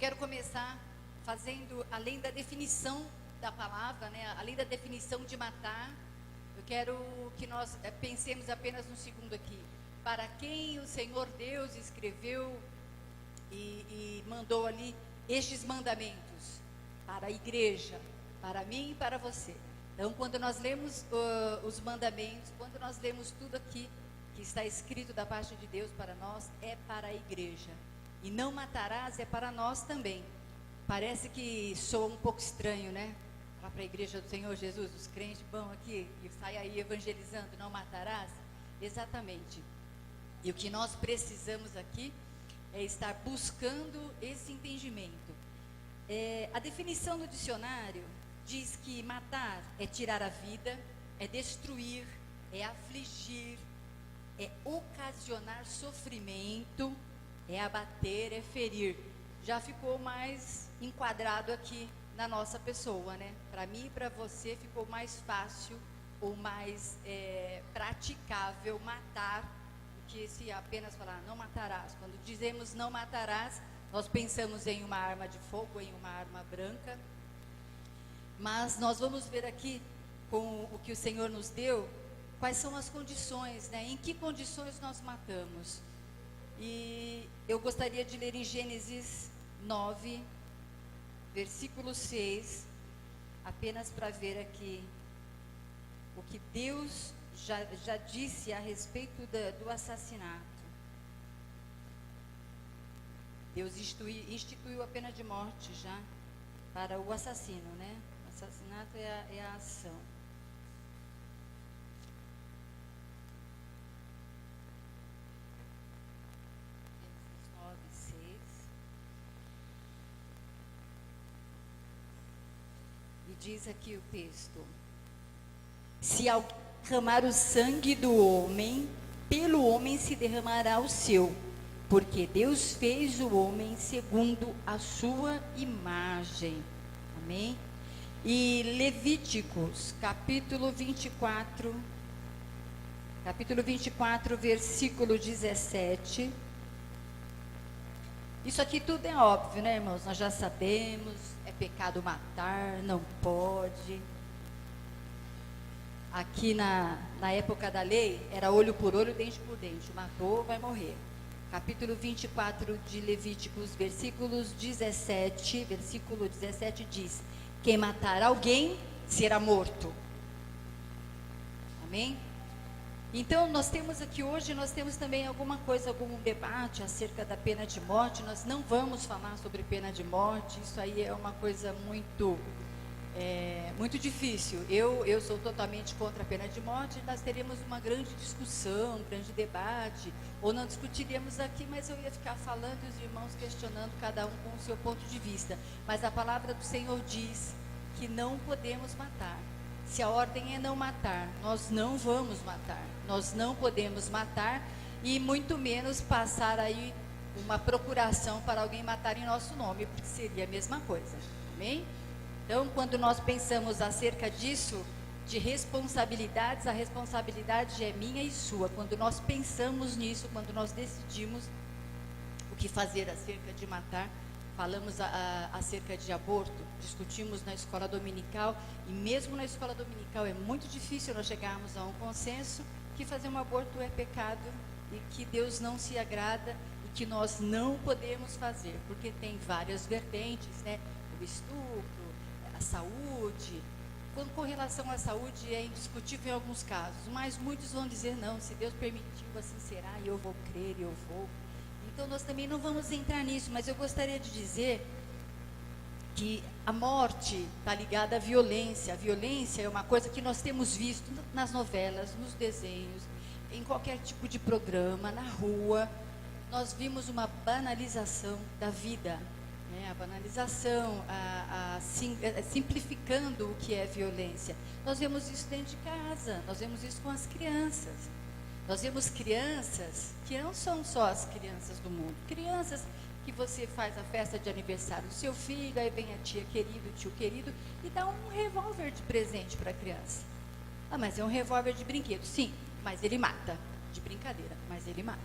quero começar fazendo, além da definição da palavra, né, além da definição de matar, eu quero que nós pensemos apenas um segundo aqui. Para quem o Senhor Deus escreveu e mandou ali estes mandamentos? Para a igreja, para mim e para você. Então, quando nós lemos os mandamentos, quando nós lemos tudo aqui que está escrito da parte de Deus para nós, é para a igreja. E não matarás é para nós também. Parece que soa um pouco estranho, né? Falar para a igreja do Senhor Jesus, os crentes vão aqui e saem aí evangelizando, não matarás? Exatamente. E o que nós precisamos aqui é estar buscando esse entendimento. A definição do dicionário diz que matar é tirar a vida, é destruir, é afligir, é ocasionar sofrimento, é abater, é ferir. Já ficou mais enquadrado aqui na nossa pessoa, né? Para mim e para você ficou mais fácil ou mais praticável matar do que se apenas falar não matarás. Quando dizemos não matarás, nós pensamos em uma arma de fogo, em uma arma branca. Mas nós vamos ver aqui, com o que o Senhor nos deu, quais são as condições, né? Em que condições nós matamos. E eu gostaria de ler em Gênesis 9, versículo 6, apenas para ver aqui o que Deus já disse a respeito do assassinato. Deus instituiu a pena de morte já para o assassino, né? O assassinato é a ação. Gênesis 9, 6. E diz aqui o texto: se alguém derramar o sangue do homem, pelo homem se derramará o seu, porque Deus fez o homem segundo a sua imagem. Amém? E Levíticos, capítulo 24, versículo 17. Isso aqui tudo é óbvio, né, irmãos? Nós já sabemos, é pecado matar, não pode. Aqui na época da lei, era olho por olho, dente por dente. Matou, vai morrer. Capítulo 24 de Levíticos, versículo 17 diz: quem matar alguém será morto. Amém? Então, nós temos aqui hoje, nós temos também algum debate acerca da pena de morte. Nós não vamos falar sobre pena de morte, isso aí é uma coisa muito difícil. Eu sou totalmente contra a pena de morte. Nós teríamos uma grande discussão, um grande debate, ou não discutiríamos aqui, mas eu ia ficar falando e os irmãos questionando, cada um com o seu ponto de vista. Mas a palavra do Senhor diz que não podemos matar. Se a ordem é não matar, nós não vamos matar. Nós não podemos matar e muito menos passar aí uma procuração para alguém matar em nosso nome, porque seria a mesma coisa. Amém? Então, quando nós pensamos acerca disso, de responsabilidades, a responsabilidade é minha e sua. Quando nós pensamos nisso, quando nós decidimos o que fazer acerca de matar, falamos acerca de aborto, discutimos na escola dominical, e mesmo na escola dominical é muito difícil nós chegarmos a um consenso que fazer um aborto é pecado e que Deus não se agrada e que nós não podemos fazer, porque tem várias vertentes, né? O estupro, a saúde. Com relação à saúde é indiscutível em alguns casos, mas muitos vão dizer não, se Deus permitiu, assim será, e eu vou crer, eu vou. Então nós também não vamos entrar nisso, mas eu gostaria de dizer que a morte está ligada à violência. A violência é uma coisa que nós temos visto nas novelas, nos desenhos, em qualquer tipo de programa, na rua. Nós vimos uma banalização da vida, né? A banalização, simplificando o que é violência. Nós vemos isso dentro de casa, nós vemos isso com as crianças. Nós vemos crianças que não são só as crianças do mundo, crianças que você faz a festa de aniversário do seu filho, aí vem a tia querida, o tio querido, e dá um revólver de presente para a criança. Ah, mas é um revólver de brinquedo. Sim, mas ele mata. De brincadeira, mas ele mata.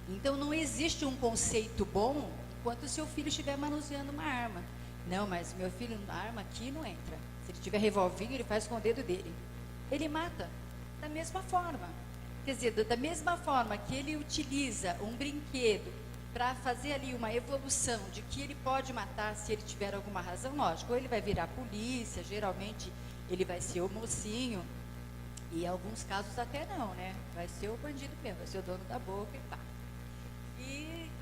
Então não existe um conceito bom enquanto o seu filho estiver manuseando uma arma. Não, mas meu filho, a arma aqui não entra. Se ele tiver revolvinho, ele faz com o dedo dele. Ele mata da mesma forma. Quer dizer, da mesma forma que ele utiliza um brinquedo para fazer ali uma evolução de que ele pode matar se ele tiver alguma razão, lógico, ou ele vai virar polícia, geralmente ele vai ser o mocinho, e em alguns casos até não, né? Vai ser o bandido mesmo, vai ser o dono da boca e pá.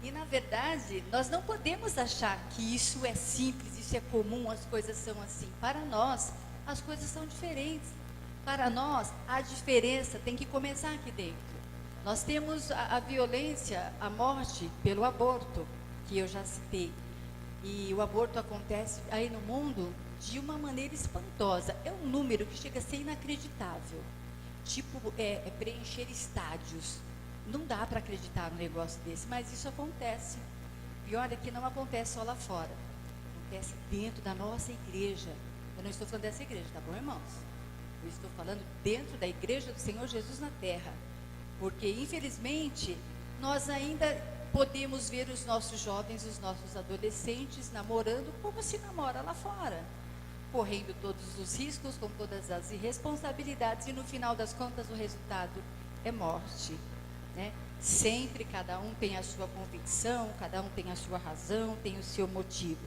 E na verdade, nós não podemos achar que isso é simples, isso é comum, as coisas são assim. Para nós, as coisas são diferentes. Para nós, a diferença tem que começar aqui dentro. Nós temos a violência, a morte pelo aborto, que eu já citei. E o aborto acontece aí no mundo de uma maneira espantosa. É um número que chega a ser inacreditável. Tipo, preencher estádios. Não dá para acreditar num negócio desse, mas isso acontece. Pior é que não acontece só lá fora. Acontece dentro da nossa igreja. Eu não estou falando dessa igreja, tá bom, irmãos? Eu estou falando dentro da igreja do Senhor Jesus na terra. Porque, infelizmente, nós ainda podemos ver os nossos jovens, os nossos adolescentes namorando como se namora lá fora. Correndo todos os riscos, com todas as irresponsabilidades, e no final das contas o resultado é morte. Né? Sempre cada um tem a sua convicção, cada um tem a sua razão, tem o seu motivo.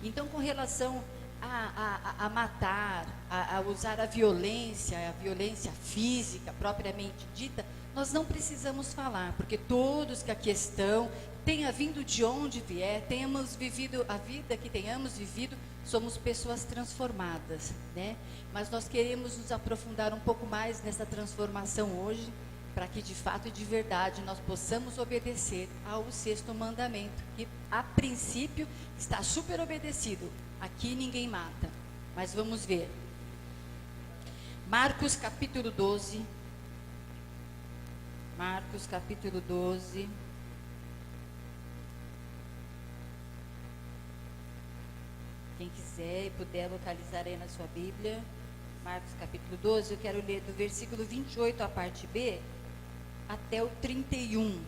Então, com relação a matar, a usar a violência física propriamente dita, nós não precisamos falar, porque todos que aqui estão, tenha vindo de onde vier, tenhamos vivido a vida que tenhamos vivido, somos pessoas transformadas, né? Mas nós queremos nos aprofundar um pouco mais nessa transformação hoje, para que de fato e de verdade nós possamos obedecer ao 6º mandamento, que a princípio está super obedecido. Aqui ninguém mata, mas vamos ver. Marcos capítulo 12. Marcos capítulo 12. Quem quiser e puder localizar aí na sua Bíblia, Marcos capítulo 12, eu quero ler do versículo 28, a parte B, até o 31.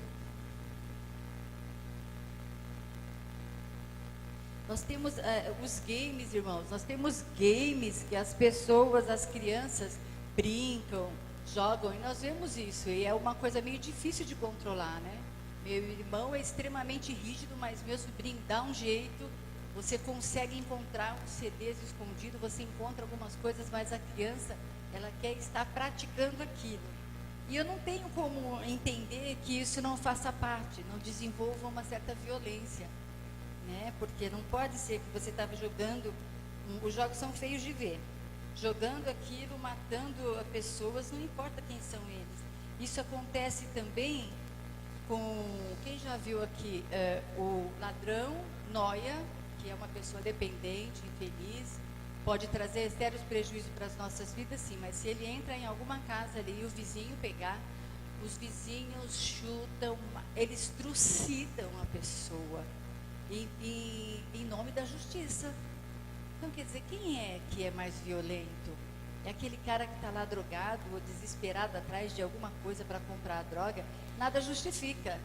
Nós temos os games, irmãos, nós temos games que as pessoas, as crianças brincam, jogam, e nós vemos isso, e é uma coisa meio difícil de controlar, né? Meu irmão é extremamente rígido, mas meu sobrinho dá um jeito, você consegue encontrar uns CDs escondidos, você encontra algumas coisas, mas a criança, ela quer estar praticando aquilo. E eu não tenho como entender que isso não faça parte, não desenvolva uma certa violência, né? Porque não pode ser que você estava jogando, os jogos são feios de ver, jogando aquilo, matando pessoas, não importa quem são eles. Isso acontece também com, quem já viu aqui, o ladrão, noia, que é uma pessoa dependente, infeliz, pode trazer sérios prejuízos para as nossas vidas, sim, mas se ele entra em alguma casa ali e o vizinho pegar, os vizinhos chutam, eles trucidam a pessoa, em nome da justiça. Então, quer dizer, quem é que é mais violento? É aquele cara que está lá drogado ou desesperado atrás de alguma coisa para comprar a droga? Nada justifica,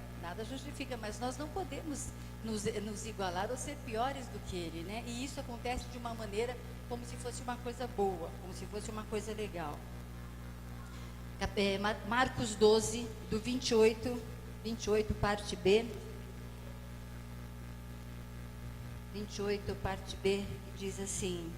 mas nós não podemos nos igualar ou ser piores do que ele, né? E isso acontece de uma maneira como se fosse uma coisa boa, como se fosse uma coisa legal. Marcos 12, do 28, parte B. 28, parte B, diz assim: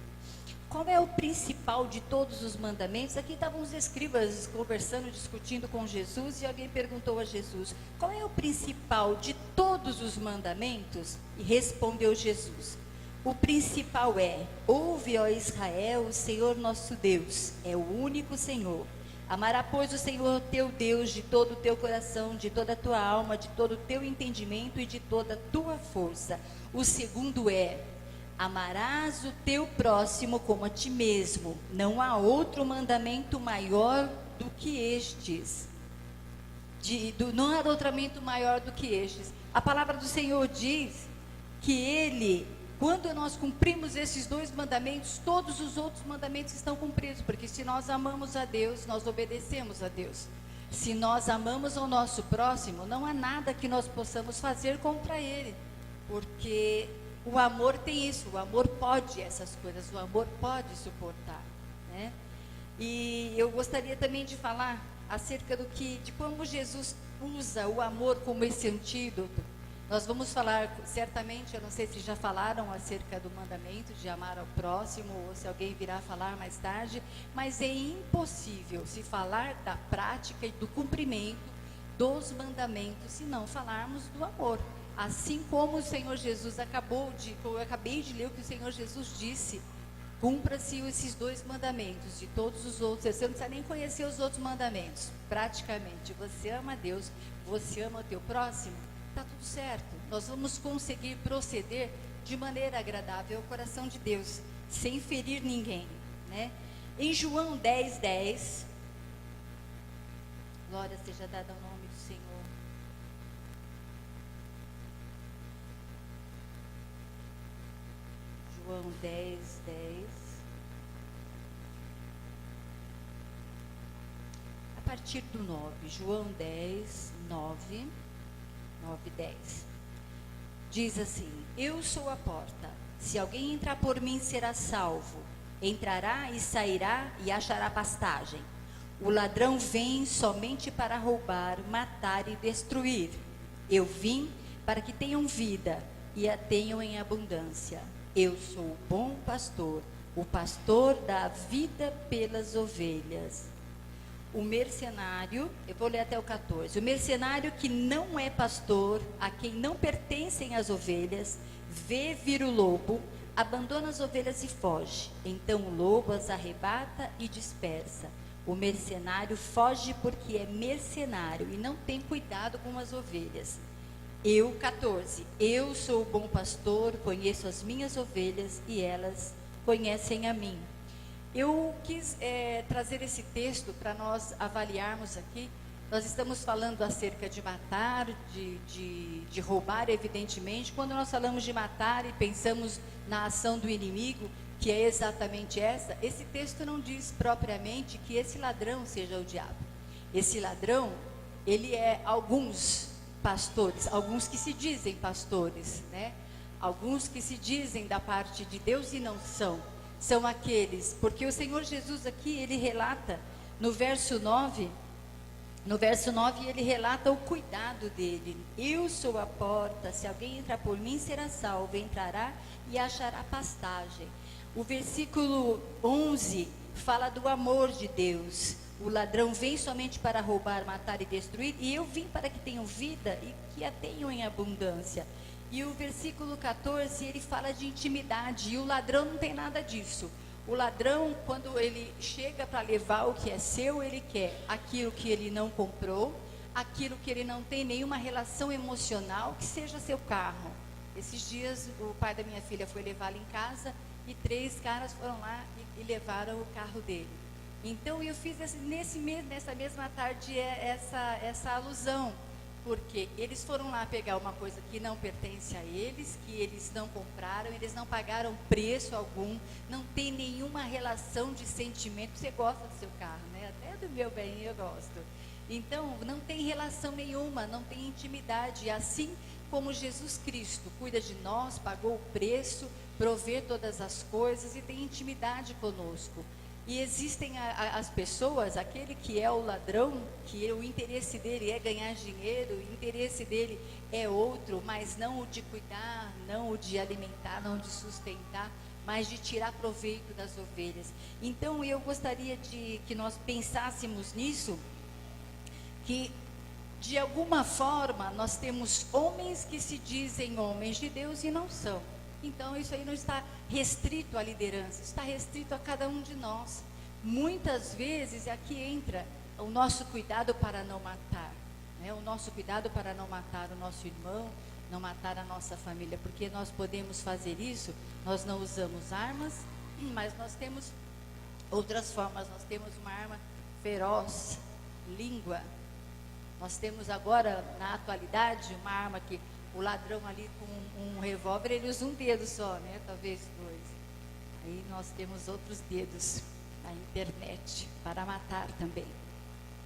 qual é o principal de todos os mandamentos? Aqui estavam os escribas conversando, discutindo com Jesus, e alguém perguntou a Jesus: qual é o principal de todos os mandamentos? E respondeu Jesus: o principal é: ouve, ó Israel, o Senhor nosso Deus é o único Senhor. Amará, pois, o Senhor teu Deus de todo o teu coração, de toda a tua alma, de todo o teu entendimento e de toda a tua força. O segundo é: amarás o teu próximo como a ti mesmo. Não há outro mandamento maior do que estes. Não há outro mandamento maior do que estes. A palavra do Senhor diz que Ele, quando nós cumprimos esses 2 mandamentos, todos os outros mandamentos estão cumpridos, porque se nós amamos a Deus, nós obedecemos a Deus. Se nós amamos ao nosso próximo, não há nada que nós possamos fazer contra ele. Porque o amor tem isso, o amor pode essas coisas, o amor pode suportar, né? E eu gostaria também de falar acerca de como Jesus usa o amor como esse antídoto. Nós vamos falar, certamente, eu não sei se já falaram acerca do mandamento de amar ao próximo, ou se alguém virá falar mais tarde, mas é impossível se falar da prática e do cumprimento dos mandamentos se não falarmos do amor. Assim como o Senhor Jesus eu acabei de ler o que o Senhor Jesus disse, cumpra-se esses 2 mandamentos, de todos os outros, você não precisa nem conhecer os outros mandamentos, praticamente, você ama a Deus, você ama o teu próximo, está tudo certo, nós vamos conseguir proceder de maneira agradável ao coração de Deus, sem ferir ninguém, né? Em João 10:10, glória seja dada ao nome do Senhor. João 10:10. A partir do 9. João 10:9. 9:10. Diz assim: Eu sou a porta. Se alguém entrar por mim, será salvo. Entrará e sairá e achará pastagem. O ladrão vem somente para roubar, matar e destruir. Eu vim para que tenham vida e a tenham em abundância. Eu sou o bom pastor, o pastor dá a vida pelas ovelhas. O mercenário, eu vou ler até o 14. O mercenário que não é pastor, a quem não pertencem as ovelhas, vê vir o lobo, abandona as ovelhas e foge. Então o lobo as arrebata e dispersa. O mercenário foge porque é mercenário e não tem cuidado com as ovelhas. 14. Eu sou o bom pastor, conheço as minhas ovelhas e elas conhecem a mim. Eu quis trazer esse texto para nós avaliarmos aqui. Nós estamos falando acerca de matar, de roubar, evidentemente. Quando nós falamos de matar e pensamos na ação do inimigo, que é exatamente essa, esse texto não diz propriamente que esse ladrão seja o diabo. Esse ladrão, ele é alguns pastores, alguns que se dizem pastores, né? Alguns que se dizem da parte de Deus e não são aqueles, porque o Senhor Jesus aqui, ele relata no verso 9, ele relata o cuidado dele. Eu sou a porta, se alguém entrar por mim será salvo, entrará e achará pastagem. O versículo 11 fala do amor de Deus. O ladrão vem somente para roubar, matar e destruir, e eu vim para que tenham vida e que a tenham em abundância. E o versículo 14, ele fala de intimidade, e o ladrão não tem nada disso. O ladrão, quando ele chega para levar o que é seu, ele quer aquilo que ele não comprou, aquilo que ele não tem nenhuma relação emocional, que seja seu carro. Esses dias, o pai da minha filha foi levá-la em casa, e 3 caras foram lá e levaram o carro dele. Então eu fiz nessa mesma tarde essa alusão, porque eles foram lá pegar uma coisa que não pertence a eles, que eles não compraram, eles não pagaram preço algum, não tem nenhuma relação de sentimento. Você gosta do seu carro, né? Até do meu bem eu gosto. Então não tem relação nenhuma, não tem intimidade. Assim como Jesus Cristo cuida de nós, pagou o preço, provê todas as coisas e tem intimidade conosco. E existem as pessoas, aquele que é o ladrão, que o interesse dele é ganhar dinheiro, o interesse dele é outro, mas não o de cuidar, não o de alimentar, não de sustentar, mas de tirar proveito das ovelhas. Então eu gostaria que nós pensássemos nisso, que de alguma forma nós temos homens que se dizem homens de Deus e não são. Então isso aí não está restrito à liderança, está restrito a cada um de nós. Muitas vezes aqui entra o nosso cuidado para não matar, né? O nosso cuidado para não matar o nosso irmão, não matar a nossa família, porque nós podemos fazer isso, nós não usamos armas, mas nós temos outras formas. Nós temos uma arma feroz, língua. Nós temos agora, na atualidade, uma arma que o ladrão ali com um revólver, ele usa um dedo só, né? Talvez 2. Aí nós temos outros dedos na internet para matar também.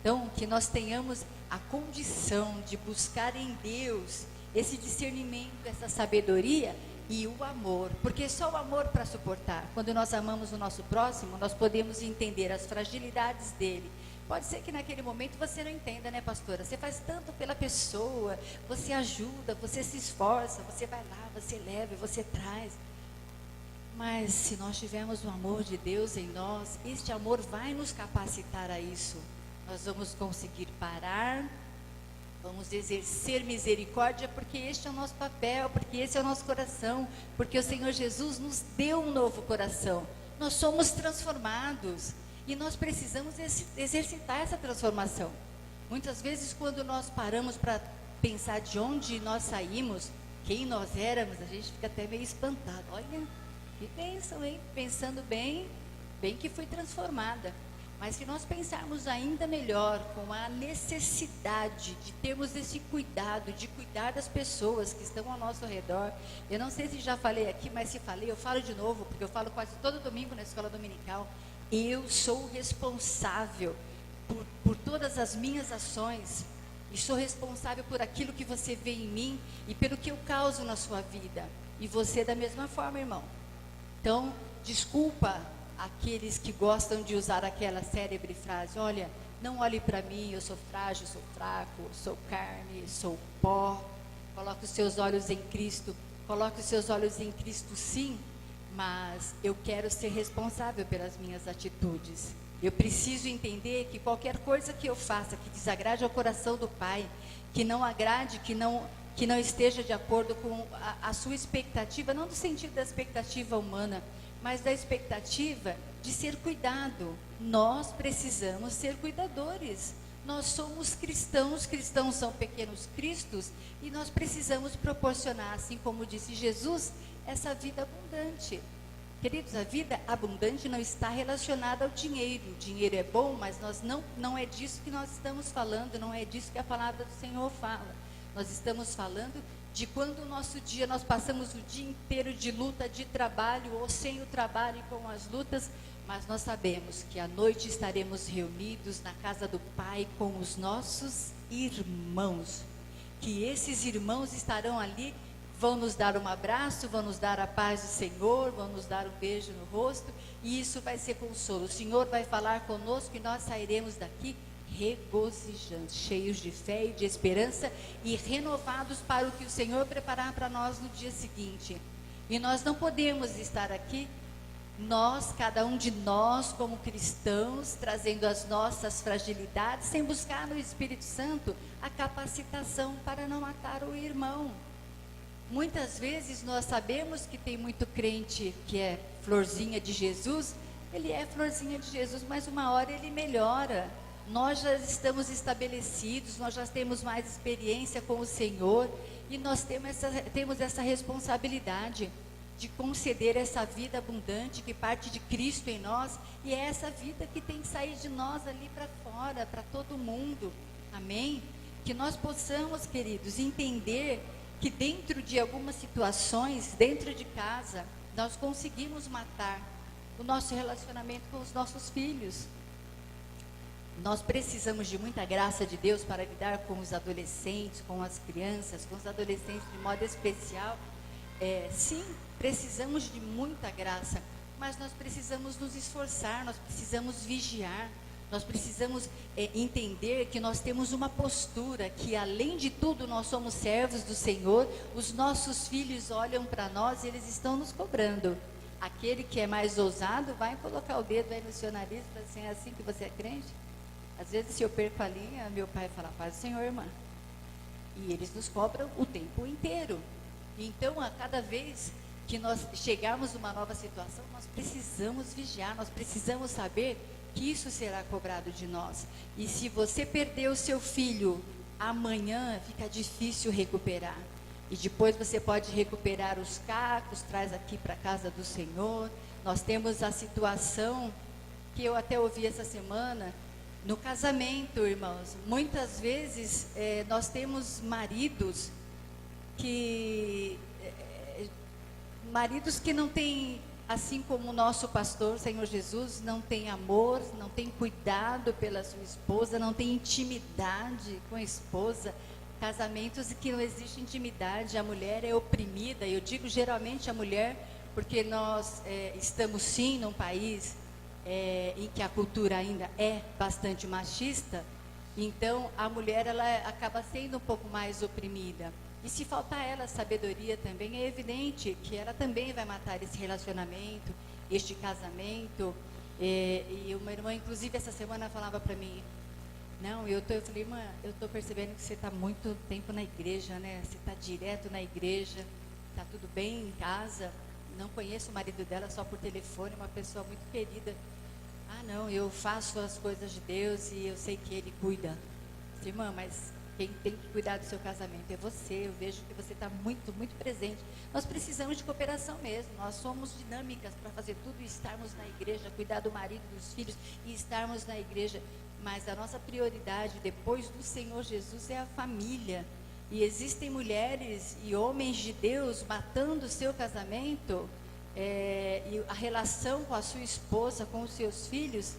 Então, que nós tenhamos a condição de buscar em Deus esse discernimento, essa sabedoria e o amor, porque só o amor para suportar. Quando nós amamos o nosso próximo, nós podemos entender as fragilidades dele. Pode ser que naquele momento você não entenda, né, pastora? Você faz tanto pela pessoa, você ajuda, você se esforça, você vai lá, você leva, você traz. Mas se nós tivermos o amor de Deus em nós, este amor vai nos capacitar a isso. Nós vamos conseguir parar, vamos exercer misericórdia, porque este é o nosso papel, porque esse é o nosso coração, porque o Senhor Jesus nos deu um novo coração. Nós somos transformados e nós precisamos exercitar essa transformação. Muitas vezes, quando nós paramos para pensar de onde nós saímos, quem nós éramos, a gente fica até meio espantado. Olha, que bênção, hein? Pensando bem que fui transformada. Mas se nós pensarmos ainda melhor com a necessidade de termos esse cuidado, de cuidar das pessoas que estão ao nosso redor. Eu não sei se já falei aqui, mas se falei, eu falo de novo, porque eu falo quase todo domingo na escola dominical. Eu sou responsável por todas as minhas ações. E sou responsável por aquilo que você vê em mim e pelo que eu causo na sua vida. E você da mesma forma, irmão. Então, desculpa aqueles que gostam de usar aquela célebre frase: olha, não olhe para mim, eu sou frágil, sou fraco, sou carne, sou pó. Coloque os seus olhos em Cristo. Coloque os seus olhos em Cristo, sim, mas eu quero ser responsável pelas minhas atitudes. Eu preciso entender que qualquer coisa que eu faça que desagrade ao coração do Pai, que não agrade, que não esteja de acordo com a sua expectativa, não no sentido da expectativa humana, mas da expectativa de ser cuidado. Nós precisamos ser cuidadores. Nós somos cristãos, cristãos são pequenos cristos, e nós precisamos proporcionar, assim como disse Jesus, essa vida abundante. Queridos, a vida abundante não está relacionada ao dinheiro. O dinheiro é bom, mas não é disso que nós estamos falando, não é disso que a palavra do Senhor fala. Nós estamos falando de quando o nosso dia, nós passamos o dia inteiro de luta, de trabalho, ou sem o trabalho e com as lutas, mas nós sabemos que à noite estaremos reunidos na casa do Pai com os nossos irmãos, que esses irmãos estarão ali, vão nos dar um abraço, vão nos dar a paz do Senhor, vão nos dar um beijo no rosto, e isso vai ser consolo. O Senhor vai falar conosco e nós sairemos daqui regozijantes, cheios de fé e de esperança e renovados para o que o Senhor preparar para nós no dia seguinte. E nós não podemos estar aqui, cada um de nós como cristãos, trazendo as nossas fragilidades, sem buscar no Espírito Santo a capacitação para não matar o irmão. Muitas vezes nós sabemos que tem muito crente que é florzinha de Jesus, ele é florzinha de Jesus, mas uma hora ele melhora. Nós já estamos estabelecidos, nós já temos mais experiência com o Senhor e nós temos essa responsabilidade de conceder essa vida abundante que parte de Cristo em nós, e é essa vida que tem que sair de nós ali para fora, para todo mundo. Amém? Que nós possamos, queridos, entender que dentro de algumas situações, dentro de casa, nós conseguimos matar o nosso relacionamento com os nossos filhos. Nós precisamos de muita graça de Deus para lidar com os adolescentes, com as crianças, com os adolescentes de modo especial. Sim, precisamos de muita graça, mas nós precisamos nos esforçar, nós precisamos vigiar, nós precisamos entender que nós temos uma postura, que além de tudo nós somos servos do Senhor, os nossos filhos olham para nós e eles estão nos cobrando. Aquele que é mais ousado vai colocar o dedo aí no seu nariz e falar assim: é assim que você é crente? Às vezes, se eu perco a linha, meu pai fala: paz do Senhor, irmã. E eles nos cobram o tempo inteiro. Então, a cada vez que nós chegarmos numa nova situação, nós precisamos vigiar, nós precisamos saber que isso será cobrado de nós. E se você perder o seu filho, amanhã fica difícil recuperar. E depois você pode recuperar os cacos, traz aqui para a casa do Senhor. Nós temos a situação que eu até ouvi essa semana, no casamento, irmãos. Muitas vezes nós temos maridos que não têm, assim como o nosso pastor, Senhor Jesus, não tem amor, não tem cuidado pela sua esposa, não tem intimidade com a esposa, casamentos que não existe intimidade, a mulher é oprimida. Eu digo geralmente a mulher, porque nós estamos sim num país em que a cultura ainda é bastante machista, então a mulher ela acaba sendo um pouco mais oprimida. E se faltar a ela sabedoria também, é evidente que ela também vai matar esse relacionamento, este casamento. E uma irmã, inclusive, essa semana falava para mim, não, eu falei, irmã, eu estou percebendo que você está muito tempo na igreja, né? Você está direto na igreja, está tudo bem em casa. Não conheço o marido dela só por telefone, uma pessoa muito querida. Ah, não, eu faço as coisas de Deus e eu sei que Ele cuida. Eu falei, irmã, mas quem tem que cuidar do seu casamento é você. Eu vejo que você está muito, muito presente. Nós precisamos de cooperação mesmo. Nós somos dinâmicas para fazer tudo e estarmos na igreja, cuidar do marido, dos filhos e estarmos na igreja. Mas a nossa prioridade depois do Senhor Jesus é a família. E existem mulheres e homens de Deus matando o seu casamento e a relação com a sua esposa, com os seus filhos,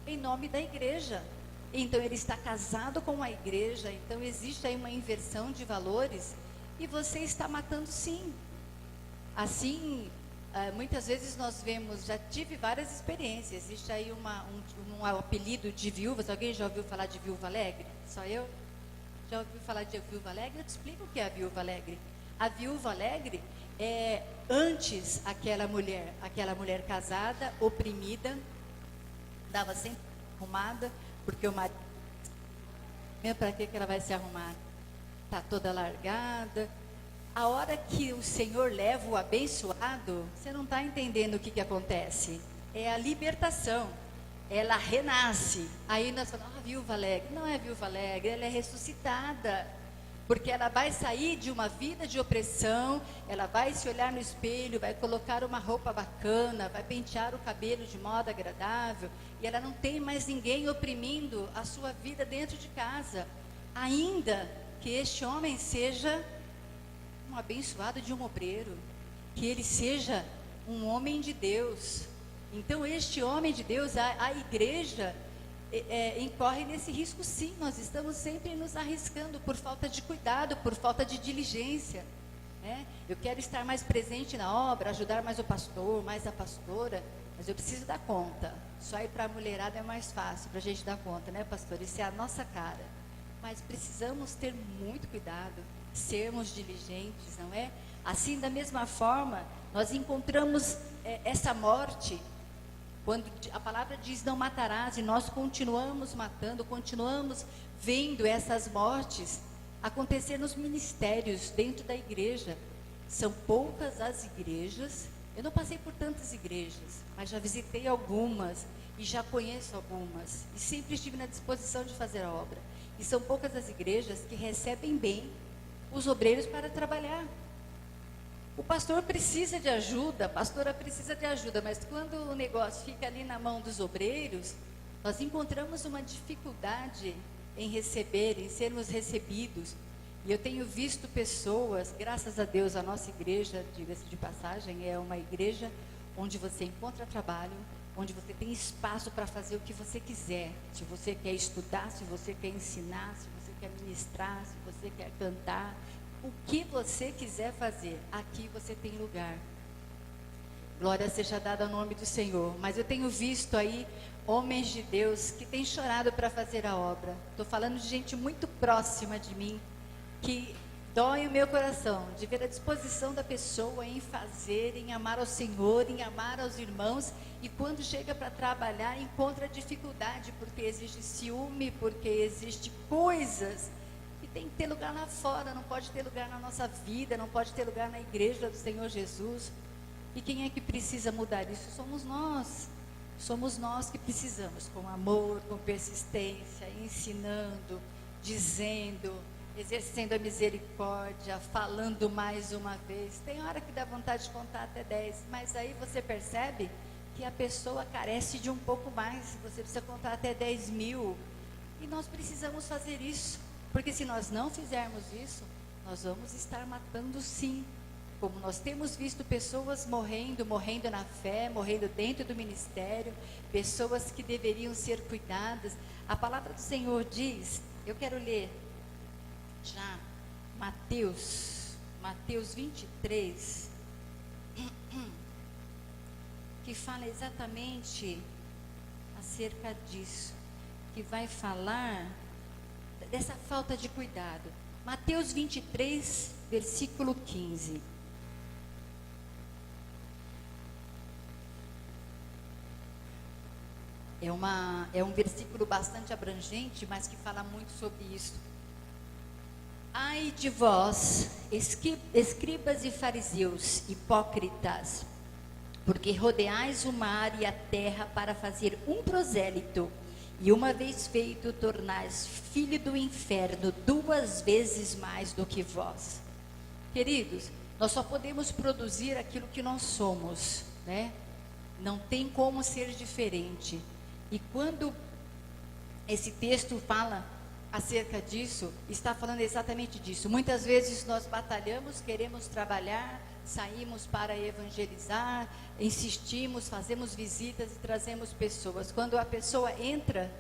em nome da igreja. Então ele está casado com a igreja, então existe aí uma inversão de valores e você está matando sim. Assim, muitas vezes nós vemos, já tive várias experiências, existe aí um apelido de viúvas. Alguém já ouviu falar de viúva alegre? Só eu? Já ouviu falar de viúva alegre? Eu te explico o que é a viúva alegre. A viúva alegre é antes aquela mulher casada, oprimida, dava sempre arrumada, porque o marido, para que ela vai se arrumar? Está toda largada. A hora que o Senhor leva o abençoado, você não está entendendo o que acontece. É a libertação. Ela renasce. Aí nós falamos, viúva alegre. Não é viúva alegre, ela é ressuscitada. Porque ela vai sair de uma vida de opressão, ela vai se olhar no espelho, vai colocar uma roupa bacana, vai pentear o cabelo de modo agradável, e ela não tem mais ninguém oprimindo a sua vida dentro de casa. Ainda que este homem seja um abençoado de um obreiro, que ele seja um homem de Deus. Então este homem de Deus, a igreja incorre nesse risco sim. Nós estamos sempre nos arriscando por falta de cuidado, por falta de diligência, né? Eu quero estar mais presente na obra, ajudar mais o pastor, mais a pastora, mas eu preciso dar conta. Só ir para a mulherada é mais fácil para a gente dar conta, né, pastor? Isso é a nossa cara. Mas precisamos ter muito cuidado, sermos diligentes, não é? Assim, da mesma forma, nós encontramos essa morte. Quando a palavra diz não matarás, e nós continuamos matando, continuamos vendo essas mortes acontecer nos ministérios, dentro da igreja. São poucas as igrejas, eu não passei por tantas igrejas, mas já visitei algumas e já conheço algumas. E sempre estive na disposição de fazer a obra. E são poucas as igrejas que recebem bem os obreiros para trabalhar. O pastor precisa de ajuda, a pastora precisa de ajuda, mas quando o negócio fica ali na mão dos obreiros, nós encontramos uma dificuldade em receber, em sermos recebidos. E eu tenho visto pessoas, graças a Deus, a nossa igreja, diga-se de passagem, é uma igreja onde você encontra trabalho, onde você tem espaço para fazer o que você quiser. Se você quer estudar, se você quer ensinar, se você quer ministrar, se você quer cantar, o que você quiser fazer, aqui você tem lugar. Glória seja dada ao nome do Senhor. Mas eu tenho visto aí homens de Deus que têm chorado para fazer a obra. Estou falando de gente muito próxima de mim, que dói o meu coração de ver a disposição da pessoa em fazer, em amar ao Senhor, em amar aos irmãos, e quando chega para trabalhar encontra dificuldade, porque existe ciúme, porque existe coisas que tem que ter lugar lá fora, não pode ter lugar na nossa vida, não pode ter lugar na igreja do Senhor Jesus. E quem é que precisa mudar isso? Somos nós. Somos nós que precisamos, com amor, com persistência, ensinando, dizendo, exercendo a misericórdia, falando mais uma vez. Tem hora que dá vontade de contar até 10, mas aí você percebe que a pessoa carece de um pouco mais. Você precisa contar até 10.000. E nós precisamos fazer isso, porque se nós não fizermos isso, nós vamos estar matando sim. Como nós temos visto pessoas morrendo na fé, morrendo dentro do ministério, pessoas que deveriam ser cuidadas. A palavra do Senhor diz, eu quero ler já Mateus 23, que fala exatamente acerca disso, que vai falar dessa falta de cuidado. Mateus 23, versículo 15. É um versículo bastante abrangente, mas que fala muito sobre isso. Ai de vós, escribas e fariseus, hipócritas, porque rodeais o mar e a terra para fazer um prosélito, e uma vez feito, tornais filho do inferno 2 vezes mais do que vós. Queridos, nós só podemos produzir aquilo que nós somos, né? Não tem como ser diferente. E quando esse texto fala acerca disso, está falando exatamente disso. Muitas vezes nós batalhamos, queremos trabalhar, saímos para evangelizar, insistimos, fazemos visitas e trazemos pessoas. Quando a pessoa entra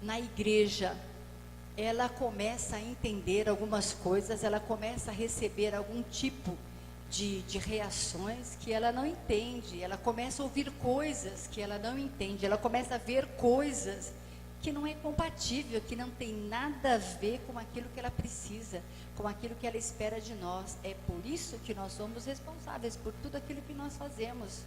na igreja, ela começa a entender algumas coisas, ela começa a receber algum tipo de reações que ela não entende, ela começa a ouvir coisas que ela não entende, ela começa a ver coisas que não é compatível, que não tem nada a ver com aquilo que ela precisa, com aquilo que ela espera de nós. É por isso que nós somos responsáveis por tudo aquilo que nós fazemos,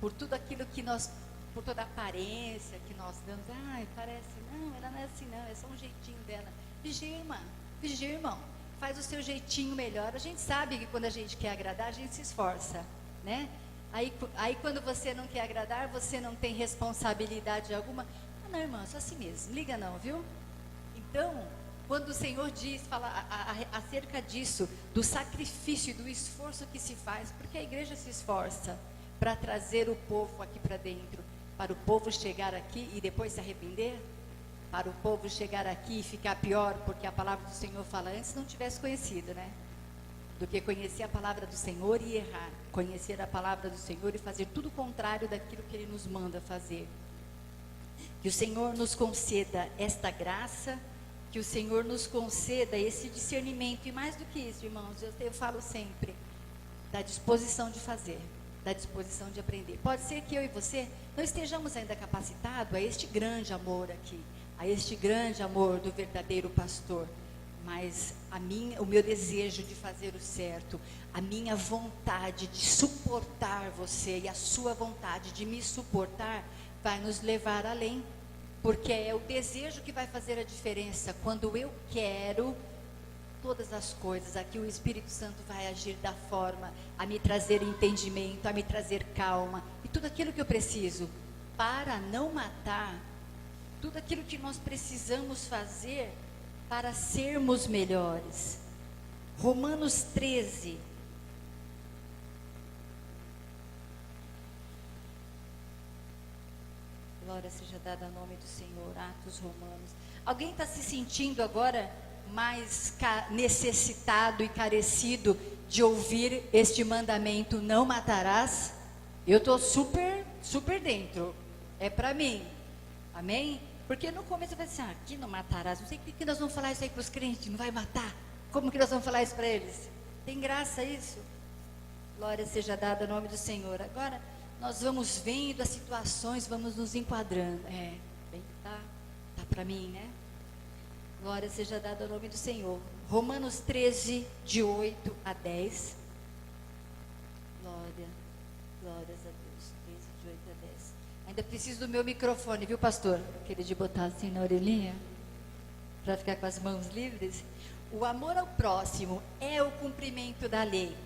por tudo aquilo que nós, por toda a aparência que nós damos. Ai, parece, não, ela não é assim não, é só um jeitinho dela. Vigia, irmão, faz o seu jeitinho melhor. A gente sabe que quando a gente quer agradar, a gente se esforça, né? Aí quando você não quer agradar, você não tem responsabilidade alguma. Não, irmã, só assim mesmo, liga não, viu? Então, quando o Senhor fala acerca disso, do sacrifício e do esforço que se faz, porque a igreja se esforça para trazer o povo aqui para dentro, para o povo chegar aqui e depois se arrepender, para o povo chegar aqui e ficar pior, porque a palavra do Senhor fala, antes não tivesse conhecido, né? Do que conhecer a palavra do Senhor e errar, conhecer a palavra do Senhor e fazer tudo o contrário daquilo que Ele nos manda fazer. Que o Senhor nos conceda esta graça, que o Senhor nos conceda esse discernimento, e mais do que isso, irmãos, eu falo sempre, da disposição de fazer, da disposição de aprender. Pode ser que eu e você não estejamos ainda capacitados a este grande amor aqui, a este grande amor do verdadeiro pastor, mas o meu desejo de fazer o certo, a minha vontade de suportar você e a sua vontade de me suportar, vai nos levar além, porque é o desejo que vai fazer a diferença. Quando eu quero todas as coisas, aqui o Espírito Santo vai agir da forma a me trazer entendimento, a me trazer calma, e tudo aquilo que eu preciso para não matar, tudo aquilo que nós precisamos fazer para sermos melhores. Romanos 13, glória seja dada ao nome do Senhor. Atos Romanos. Alguém está se sentindo agora mais necessitado e carecido de ouvir este mandamento, não matarás? Eu estou super dentro, é para mim, amém? Porque no começo eu falei assim, aqui não matarás, não sei o que nós vamos falar isso aí para os crentes, não vai matar, como que nós vamos falar isso para eles? Tem graça isso? Glória seja dada ao nome do Senhor. Agora, nós vamos vendo as situações, vamos nos enquadrando. Tá para mim, né? Glória seja dada ao nome do Senhor. Romanos 13, de 8 a 10. Glórias a Deus. 13, de 8 a 10. Ainda preciso do meu microfone, viu, pastor? Aquele de botar assim na orelhinha, para ficar com as mãos livres. O amor ao próximo é o cumprimento da lei.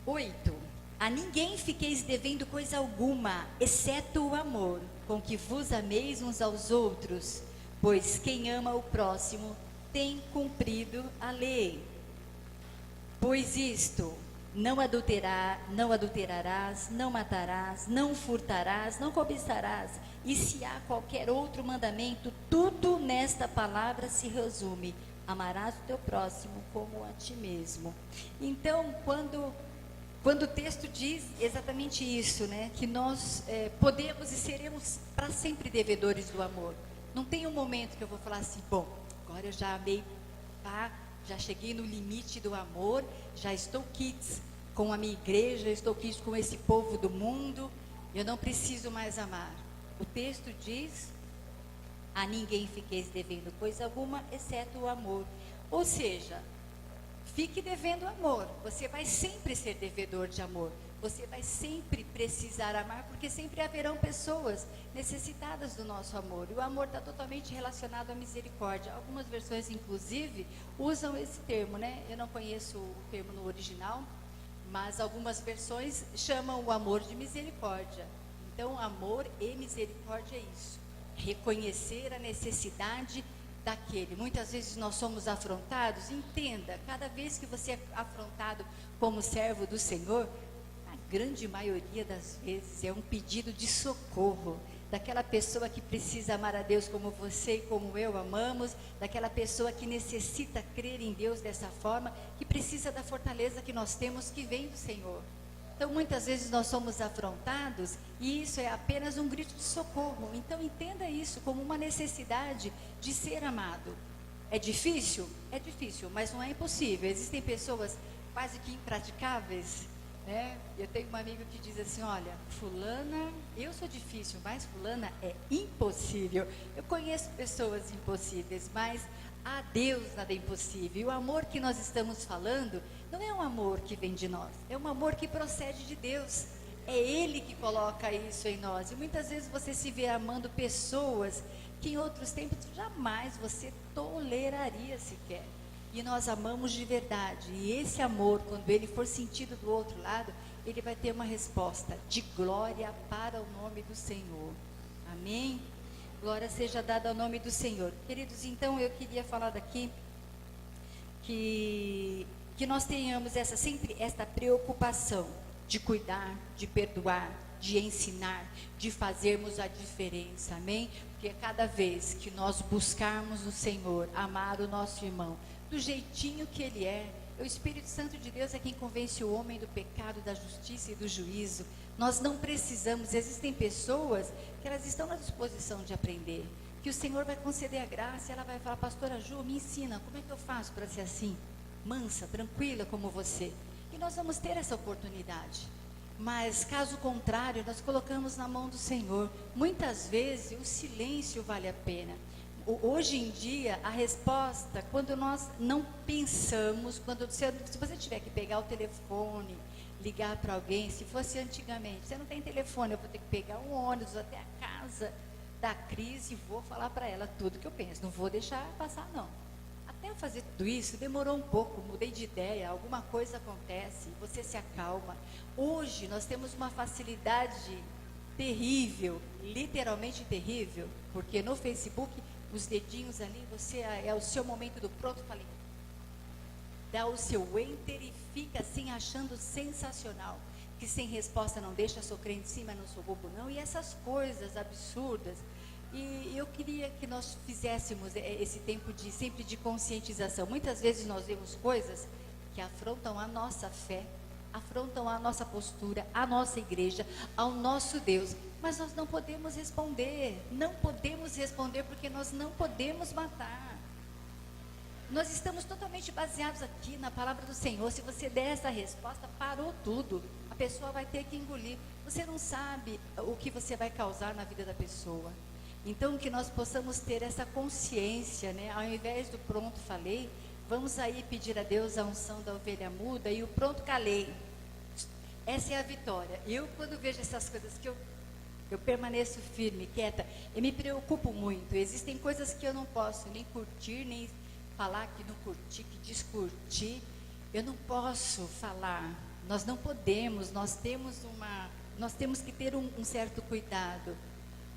8. A ninguém fiqueis devendo coisa alguma, exceto o amor, com que vos ameis uns aos outros, pois quem ama o próximo tem cumprido a lei. Pois isto, não adulterarás, não matarás, não furtarás, não cobiçarás, e se há qualquer outro mandamento, tudo nesta palavra se resume: amarás o teu próximo como a ti mesmo. Então, quando o texto diz exatamente isso, né? Que nós podemos e seremos para sempre devedores do amor. Não tem um momento que eu vou falar assim, bom, agora eu já amei, já cheguei no limite do amor, já estou quites com a minha igreja, estou quites com esse povo do mundo, eu não preciso mais amar. O texto diz: a ninguém fiqueis devendo coisa alguma, exceto o amor. Ou seja, fique devendo amor. Você vai sempre ser devedor de amor. Você vai sempre precisar amar, porque sempre haverão pessoas necessitadas do nosso amor. E o amor está totalmente relacionado à misericórdia. Algumas versões, inclusive, usam esse termo, né? Eu não conheço o termo no original, mas algumas versões chamam o amor de misericórdia. Então, amor e misericórdia é isso. Reconhecer a necessidade daquele. Muitas vezes nós somos afrontados. Entenda, cada vez que você é afrontado como servo do Senhor, a grande maioria das vezes é um pedido de socorro daquela pessoa que precisa amar a Deus como você e como eu amamos, daquela pessoa que necessita crer em Deus dessa forma, que precisa da fortaleza que nós temos, que vem do Senhor. Então, muitas vezes nós somos afrontados e isso é apenas um grito de socorro. Então, entenda isso como uma necessidade de ser amado. É difícil? É difícil, mas não é impossível. Existem pessoas quase que impraticáveis, né? Eu tenho um amigo que diz assim: olha, fulana, eu sou difícil, mas fulana é impossível. Eu conheço pessoas impossíveis, mas a Deus nada é impossível. E o amor que nós estamos falando não é um amor que vem de nós, é um amor que procede de Deus. É Ele que coloca isso em nós. E muitas vezes você se vê amando pessoas que em outros tempos jamais você toleraria sequer. E nós amamos de verdade. E esse amor, quando ele for sentido do outro lado, ele vai ter uma resposta de glória para o nome do Senhor. Amém? Glória seja dada ao nome do Senhor. Queridos, então eu queria falar daqui que nós tenhamos sempre esta preocupação de cuidar, de perdoar, de ensinar, de fazermos a diferença, amém? Porque cada vez que nós buscarmos no Senhor, amar o nosso irmão, do jeitinho que ele é, o Espírito Santo de Deus é quem convence o homem do pecado, da justiça e do juízo. Nós não precisamos, existem pessoas que elas estão na disposição de aprender, que o Senhor vai conceder a graça, e ela vai falar: pastora Ju, me ensina, como é que eu faço para ser assim? Mansa, tranquila como você. E nós vamos ter essa oportunidade. Mas caso contrário, nós colocamos na mão do Senhor. Muitas vezes o silêncio vale a pena. Hoje em dia, a resposta, quando nós não pensamos, se você tiver que pegar o telefone, ligar para alguém, se fosse antigamente, você não tem telefone, eu vou ter que pegar um ônibus até a casa da Cris e vou falar para ela tudo que eu penso, não vou deixar passar não. Até eu fazer tudo isso, demorou um pouco, mudei de ideia, alguma coisa acontece, você se acalma. Hoje nós temos uma facilidade terrível, literalmente terrível, porque no Facebook, os dedinhos ali, é o seu momento do pronto, falei, dá o seu enter e fica assim achando sensacional, que sem resposta não deixa, sou crente sim, mas não sou bobo não, e essas coisas absurdas. E eu queria que nós fizéssemos esse tempo sempre de conscientização. Muitas vezes nós vemos coisas que afrontam a nossa fé, afrontam a nossa postura, a nossa igreja, ao nosso Deus. Mas nós não podemos responder porque nós não podemos matar. Nós estamos totalmente baseados aqui na palavra do Senhor. Se você der essa resposta, parou tudo. A pessoa vai ter que engolir. Você não sabe o que você vai causar na vida da pessoa. Então, que nós possamos ter essa consciência, né? Ao invés do pronto falei, vamos aí pedir a Deus a unção da ovelha muda e o pronto calei. Essa é a vitória. Eu, quando vejo essas coisas que eu permaneço firme, quieta, eu me preocupo muito. Existem coisas que eu não posso nem curtir, nem falar que não curti, que descurti. Eu não posso falar. Nós não podemos, nós temos que ter um certo cuidado.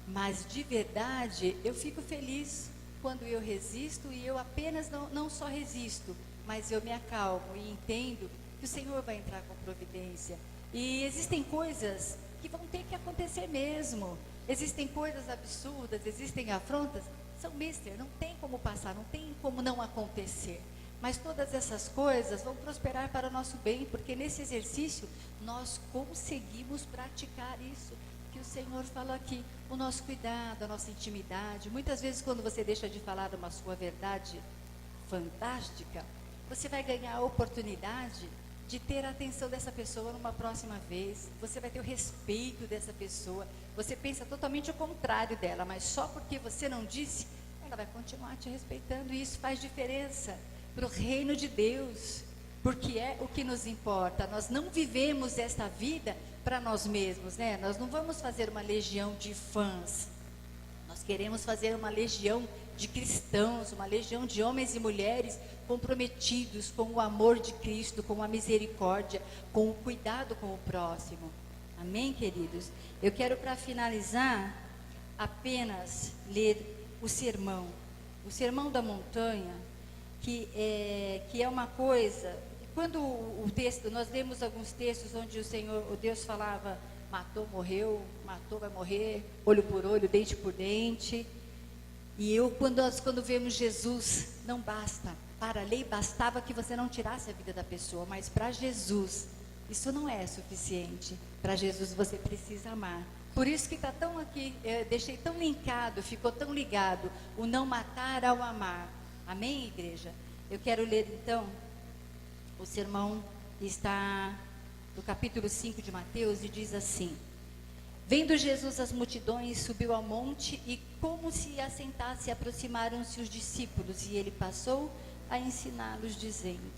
Mas de verdade, eu fico feliz quando eu resisto e eu apenas não só resisto, mas eu me acalmo e entendo que o Senhor vai entrar com providência. E existem coisas que vão ter que acontecer mesmo. Existem coisas absurdas, existem afrontas, são mister, não tem como passar, não tem como não acontecer. Mas todas essas coisas vão prosperar para o nosso bem, porque nesse exercício nós conseguimos praticar isso que o Senhor fala aqui, o nosso cuidado, a nossa intimidade. Muitas vezes quando você deixa de falar uma sua verdade fantástica, você vai ganhar a oportunidade de ter a atenção dessa pessoa numa próxima vez. Você vai ter o respeito dessa pessoa. Você pensa totalmente o contrário dela, mas só porque você não disse, ela vai continuar te respeitando. E isso faz diferença para o reino de Deus, porque é o que nos importa. Nós não vivemos esta vida para nós mesmos, né? Nós não vamos fazer uma legião de fãs. Nós queremos fazer uma legião de cristãos, uma legião de homens e mulheres comprometidos com o amor de Cristo, com a misericórdia, com o cuidado com o próximo. Amém, queridos? Eu quero, para finalizar, apenas ler o sermão da montanha, que é uma coisa. Quando o texto, nós lemos alguns textos onde o Deus falava, matou, morreu, matou, vai morrer, olho por olho, dente por dente. E quando vemos Jesus, não basta. Para a lei bastava que você não tirasse a vida da pessoa, mas para Jesus, isso não é suficiente. Para Jesus você precisa amar. Por isso que está tão aqui, deixei tão linkado, ficou tão ligado, o não matar ao amar. Amém, igreja? Eu quero ler então o sermão que está no capítulo 5 de Mateus e diz assim: Vendo Jesus as multidões, subiu ao monte e, como se assentasse, aproximaram-se os discípulos, e ele passou a ensiná-los, dizendo: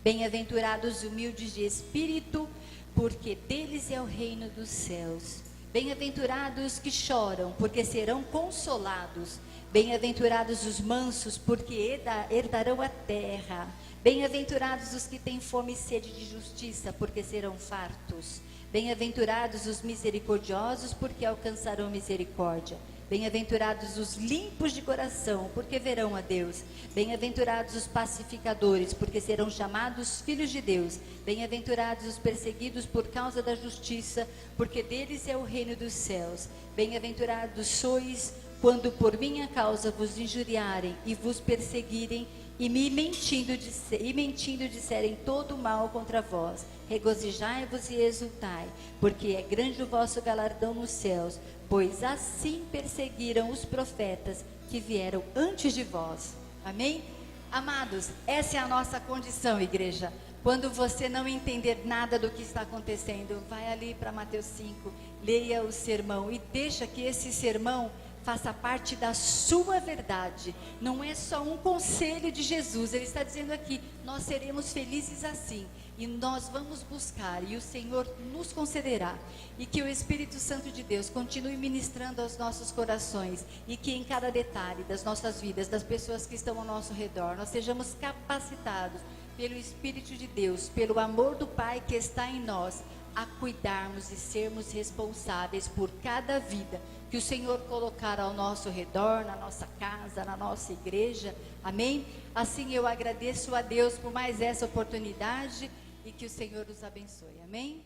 Bem-aventurados os humildes de espírito, porque deles é o reino dos céus. Bem-aventurados que choram, porque serão consolados. Bem-aventurados os mansos, porque herdarão a terra. Bem-aventurados os que têm fome e sede de justiça, porque serão fartos. Bem-aventurados os misericordiosos, porque alcançarão misericórdia. Bem-aventurados os limpos de coração, porque verão a Deus. Bem-aventurados os pacificadores, porque serão chamados filhos de Deus. Bem-aventurados os perseguidos por causa da justiça, porque deles é o reino dos céus. Bem-aventurados sois quando por minha causa vos injuriarem e vos perseguirem, e mentindo disserem todo o mal contra vós. Regozijai-vos e exultai, porque é grande o vosso galardão nos céus, pois assim perseguiram os profetas que vieram antes de vós. Amém? Amados, essa é a nossa condição, igreja. Quando você não entender nada do que está acontecendo, vai ali para Mateus 5, leia o sermão e deixa que esse sermão faça parte da sua verdade. Não é só um conselho de Jesus. Ele está dizendo aqui, nós seremos felizes assim. E nós vamos buscar, e o Senhor nos concederá. E que o Espírito Santo de Deus continue ministrando aos nossos corações. E que em cada detalhe das nossas vidas, das pessoas que estão ao nosso redor, nós sejamos capacitados pelo Espírito de Deus, pelo amor do Pai que está em nós, a cuidarmos e sermos responsáveis por cada vida que o Senhor colocar ao nosso redor, na nossa casa, na nossa igreja. Amém? Assim eu agradeço a Deus por mais essa oportunidade e que o Senhor os abençoe. Amém?